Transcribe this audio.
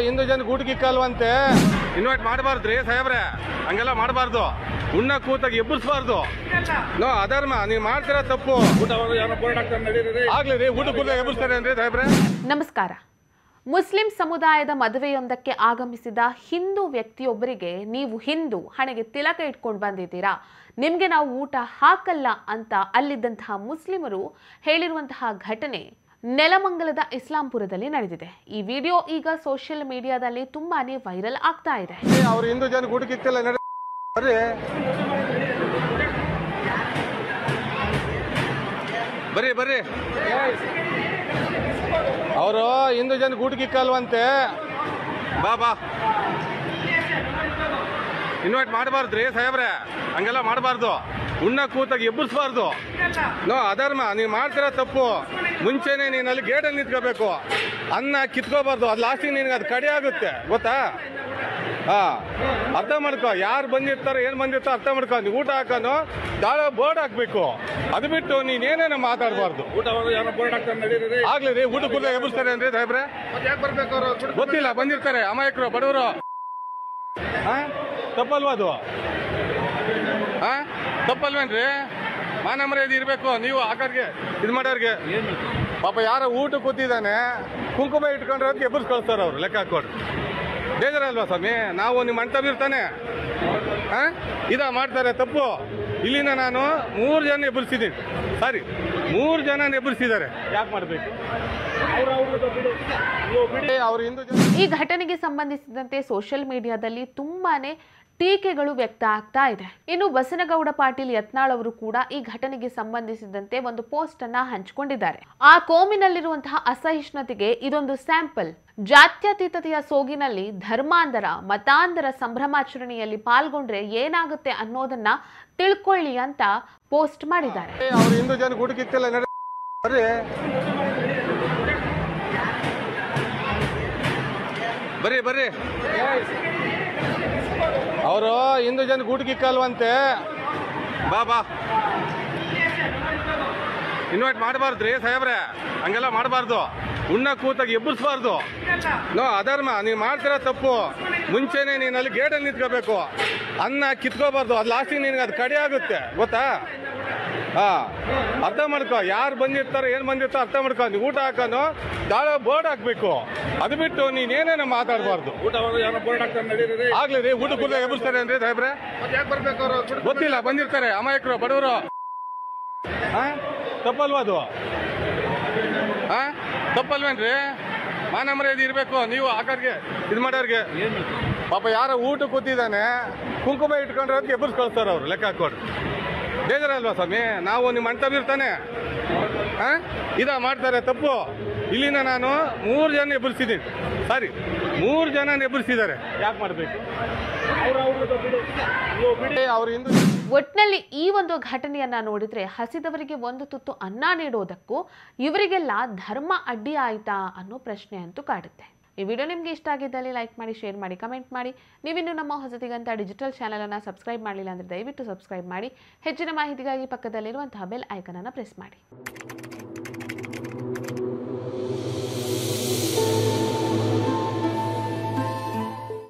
ಹಿಂದೂ ಜನ ಊಟಕ್ಕಿಕ್ಕಲ್ವಂತೆ ಇನ್ವೈಟ್ ಮಾಡಬಾರ್ದ್ರಿ ಸಾಹೇಬ್ರೆ, ಹಂಗೆಲ್ಲ ಮಾಡಬಾರ್ದು. ಉಣ್ಣ ಕೂತಾಗ ಎಬ್ಬರಿಸಬಾರ್ದು. ನೋ ಅಧರ್ಮ, ನೀವು ಮಾಡ್ತೀರಾ ತಪ್ಪು. ಆಗ್ಲಿ ರೀ, ಊಟ ಕೂತಾಗ ಎಬ್ಬರಿಸ್ತಾರೆ ಅಂದ್ರೆ ಸಾಹೇಬ್ರೆ. ನಮಸ್ಕಾರ. ಮುಸ್ಲಿಂ ಸಮುದಾಯದ ಮದುವೆಯೊಂದಕ್ಕೆ ಆಗಮಿಸಿದ ಹಿಂದೂ ವ್ಯಕ್ತಿಯೊಬ್ಬರಿಗೆ ನೀವು ಹಿಂದೂ ಹಣೆಗೆ ತಿಲಕ ಇಟ್ಕೊಂಡು ಬಂದಿದ್ದೀರಾ, ನಿಮಗೆ ನಾವು ಊಟ ಹಾಕಲ್ಲ ಅಂತ ಅಲ್ಲಿದ್ದಂತಹ ಮುಸ್ಲಿಮರು ಹೇಳಿರುವಂತಹ ಘಟನೆ ನೆಲಮಂಗಲದ ಇಸ್ಲಾಂಪುರದಲ್ಲಿ ನಡೆದಿದೆ. ಈ ವಿಡಿಯೋ ಈಗ ಸೋಷಿಯಲ್ ಮೀಡಿಯಾದಲ್ಲಿ ತುಂಬಾನೇ ವೈರಲ್ ಆಗ್ತಾ ಇದೆ. ಅವ್ರು ಹಿಂದೂ ಜನ ಊಟಕ್ಕಿಕ್ಕಿಲ್ಲ, ಬರ್ರಿ ಬರ್ರಿ. ಅವರು ಹಿಂದೂ ಜನ ಊಟಕ್ಕಿಕ್ಕಲ್ವಂತೆ, ಬಾ ಬಾ. ಇನ್ವೈಟ್ ಮಾಡಬಾರ್ದ್ರಿ ಸಾಹೇಬ್ರೆ, ಹಂಗೆಲ್ಲ ಮಾಡಬಾರ್ದು. ಉಣ್ಣ ಕೂತಾಗ ಎಬ್ಬರಿಸಬಾರ್ದು. ನೋ ಅಧರ್ಮ, ನೀವು ಮಾಡ್ತೀರಾ ತಪ್ಪು. ಮುಂಚೆನೆ ನೀನು ಅಲ್ಲಿ ಗೇಟಲ್ಲಿ ನಿಂತ್ಕೋಬೇಕು. ಅನ್ನ ಕಿತ್ಕೋಬಾರ್ದು, ಅದು ಲಾಸ್ಟಿಗೆ ನಿನಗೆ ಅದು ಕಡಿ ಆಗುತ್ತೆ, ಗೊತ್ತಾ? ಅರ್ಥ ಮಾಡ್ಕೊ. ಯಾರು ಬಂದಿರ್ತಾರೋ ಏನ್ ಬಂದಿರ್ತಾರೋ ಅರ್ಥ ಮಾಡ್ಕೊ. ನೀವು ಊಟ ಹಾಕೋನು ದಾಳ ಬೋರ್ಡ್ ಹಾಕ್ಬೇಕು. ಅದು ಬಿಟ್ಟು ನೀನೇನೇನೋ ಮಾತಾಡಬಾರ್ದು. ಆಗ್ಲಿ ರೀ, ಊಟ ಕೂತಾಗ ಎಬ್ಬರಿಸ್ತಾರೆ ಅಂದ್ರೆ ಸಾಹೇಬ್ರೆ. ಗೊತ್ತಿಲ್ಲ, ಬಂದಿರ್ತಾರೆ ಅಮಾಯಕರು, ಬಡವರು. ತಪ್ಪಲ್ವಾ ಅದು? ತಪ್ಪಲ್ವೇನ್ರಿ? ಮಾನ ಮರ್ಯಾದೆ ಇರ್ಬೇಕು. ನೀವು ಆಕಾರ್ಗೆ ಇದು ಮಾಡೋರ್ಗೆ ಪಾಪ ಯಾರೋ ಊಟ ಕೂತಿದ್ದಾನೆ, ಕುಂಕುಮ ಇಟ್ಕೊಂಡ್ರೆ ಅದಕ್ಕೆ ಎಬ್ಬರ್ಸ್ ಕಳಿಸ್ತಾರ ಅವ್ರು, ಲೆಕ್ಕ ಹಾಕೊಡ್ರಿ. ಬೇಜಾರಲ್ವಾ ಸ್ವಾಮಿ? ನಾವು ನಿಮ್ಮ ಅಣ್ಣ ಇರ್ತಾನೆ ಇದ ಮಾಡ್ತಾರೆ ತಪ್ಪು. ಇಲ್ಲಿನ ನಾನು 3 ಜನ ಎಬ್ಬರಿಸಿದ್ದೀನಿ. ಸಾರಿ, 3 ಜನ ಎಬ್ಬರಿಸಿದ್ದಾರೆ. ಯಾಕೆ ಮಾಡಬೇಕು? ಈ ಘಟನೆಗೆ ಸಂಬಂಧಿಸಿದಂತೆ ಸೋಷಿಯಲ್ ಮೀಡಿಯಾದಲ್ಲಿ ತುಂಬಾನೇ ಟೀಕೆಗಳು ವ್ಯಕ್ತ ಆಗ್ತಾ ಇದೆ. ಇನ್ನು ಬಸನಗೌಡ ಪಾಟೀಲ್ ಯತ್ನಾಳ್ ಅವರು ಕೂಡ ಈ ಘಟನೆಗೆ ಸಂಬಂಧಿಸಿದಂತೆ ಒಂದು ಪೋಸ್ಟ್ ಅನ್ನ ಹಂಚಿಕೊಂಡಿದ್ದಾರೆ. ಆ ಕೋಮಿನಲ್ಲಿರುವಂತಹ ಅಸಹಿಷ್ಣುತೆಗೆ ಇದೊಂದು ಸ್ಯಾಂಪಲ್. ಜಾತ್ಯತೀತತೆಯ ಸೋಗಿನಲ್ಲಿ ಧರ್ಮಾಂತರ ಮತಾಂತರ ಸಂಭ್ರಮಾಚರಣೆಯಲ್ಲಿ ಪಾಲ್ಗೊಂಡ್ರೆ ಏನಾಗುತ್ತೆ ಅನ್ನೋದನ್ನ ತಿಳ್ಕೊಳ್ಳಿ ಅಂತ ಪೋಸ್ಟ್ ಮಾಡಿದ್ದಾರೆ. ಅವ್ರು ಹಿಂದೂ ಜನ ಊಟಕ್ಕಿಕ್ಕಿಲ್ಲ, ಬರ್ರಿ ಬರ್ರಿ. ಅವರು ಹಿಂದೂ ಜನ ಊಟಕ್ಕಿಕ್ಕಲ್ವಂತೆ, ಬಾ ಬಾ. ಇನ್ವೈಟ್ ಮಾಡಬಾರ್ದ್ರಿ ಸಾಹೇಬ್ರೆ, ಹಂಗೆಲ್ಲ ಮಾಡಬಾರ್ದು. ಉಣ್ಣ ಕೂತಾಗ ಎಬ್ಬರಿಸಬಾರ್ದು. ನೋ ಅಧರ್ಮ, ನೀವು ಮಾಡ್ತೀರಾ ತಪ್ಪು. ಮುಂಚೆನೆ ನೀನು ಅಲ್ಲಿ ಗೇಟಲ್ಲಿ ನಿಂತ್ಕೋಬೇಕು. ಅನ್ನ ಕಿತ್ಕೋಬಾರ್ದು, ಅದು ಲಾಸ್ಟಿಗೆ ನಿನಗೆ ಅದು ಕಡಿ ಆಗುತ್ತೆ, ಗೊತ್ತಾ? ಅರ್ಥ ಮಾಡ್ಕೊ. ಯಾರು ಬಂದಿರ್ತಾರೋ ಏನ್ ಬಂದಿರ್ತಾರೋ ಅರ್ಥ ಮಾಡ್ಕೊ. ನೀವು ಊಟ ಹಾಕೋನು ದಾಳ ಬೋರ್ಡ್ ಹಾಕ್ಬೇಕು. ಅದು ಬಿಟ್ಟು ನೀನೇನೇನೋ ಮಾತಾಡಬಾರ್ದು. ಆಗ್ಲಿ ರೀ, ಊಟ ಕೂತಾಗ ಎಬ್ಬರಿಸ್ತಾರೆ ಅಂದ್ರೆ ಸಾಹೇಬ್ರೆ. ಗೊತ್ತಿಲ್ಲ, ಬಂದಿರ್ತಾರೆ ಅಮಾಯಕರು, ಬಡವರು. ತಪ್ಪಲ್ವಾ ಅದು? ತಪ್ಪಲ್ವೇನ್ರಿ? ಮಾನ ಮರ್ಯಾದೆ ಇರ್ಬೇಕು. ನೀವು ಆಕಾರ್ಗೆ ಇದು ಮಾಡೋರ್ಗೆ ಪಾಪ ಯಾರೋ ಊಟ ಕೂತಿದ್ದಾನೆ, ಕುಂಕುಮ ಇಟ್ಕೊಂಡ್ರೆ ಅದಕ್ಕೆ ಎಬ್ಬರ್ಸ್ ಕಳಿಸ್ತಾರ ಅವ್ರು, ಲೆಕ್ಕ ಹಾಕೊಡ್ರಿ. ಬೇಜಾರಲ್ವಾ ಸ್ವಾಮಿ? ನಾವು ನಿಮ್ಮ ಅಣ್ಣ ಇರ್ತಾನೆ ಇದ ಮಾಡ್ತಾರೆ ತಪ್ಪು. ಇಲ್ಲಿನ ನಾನು 3 ಜನ ಎಬ್ಬರಿಸಿದ್ದೀನಿ. ಸಾರಿ, 3 ಜನ ಎಬ್ಬರಿಸಿದ್ದಾರೆ. ಯಾಕೆ ಮಾಡಬೇಕು? ಒಟ್ನಲ್ಲಿ ಈ ಒಂದು ಘಟನೆಯನ್ನ ನೋಡಿದ್ರೆ ಹಸಿದವರಿಗೆ ಒಂದು ತುತ್ತು ಅನ್ನ ನೀಡೋದಕ್ಕೂ ಇವರಿಗೆಲ್ಲ ಧರ್ಮ ಅಡ್ಡಿ ಆಯ್ತಾ ಅನ್ನೋ ಪ್ರಶ್ನೆ ಅಂತೂ ಕಾಡುತ್ತೆ. ಈ ವಿಡಿಯೋ ನಿಮ್ಗೆ ಇಷ್ಟ ಆಗಿದ್ದಲ್ಲಿ ಲೈಕ್ ಮಾಡಿ, ಶೇರ್ ಮಾಡಿ, ಕಮೆಂಟ್ ಮಾಡಿ. ನೀವಿನ್ನು ನಮ್ಮ ಹೊಸತಿಗಂತ ಡಿಜಿಟಲ್ ಚಾನೆಲ್ ಅನ್ನ ಸಬ್ಸ್ಕ್ರೈಬ್ ಮಾಡಲಿಲ್ಲ ಅಂದ್ರೆ ದಯವಿಟ್ಟು ಸಬ್ಸ್ಕ್ರೈಬ್ ಮಾಡಿ. ಹೆಚ್ಚಿನ ಮಾಹಿತಿಗಾಗಿ ಪಕ್ಕದಲ್ಲಿರುವಂತಹ ಬೆಲ್ ಐಕನ್ ಅನ್ನು ಪ್ರೆಸ್ ಮಾಡಿ.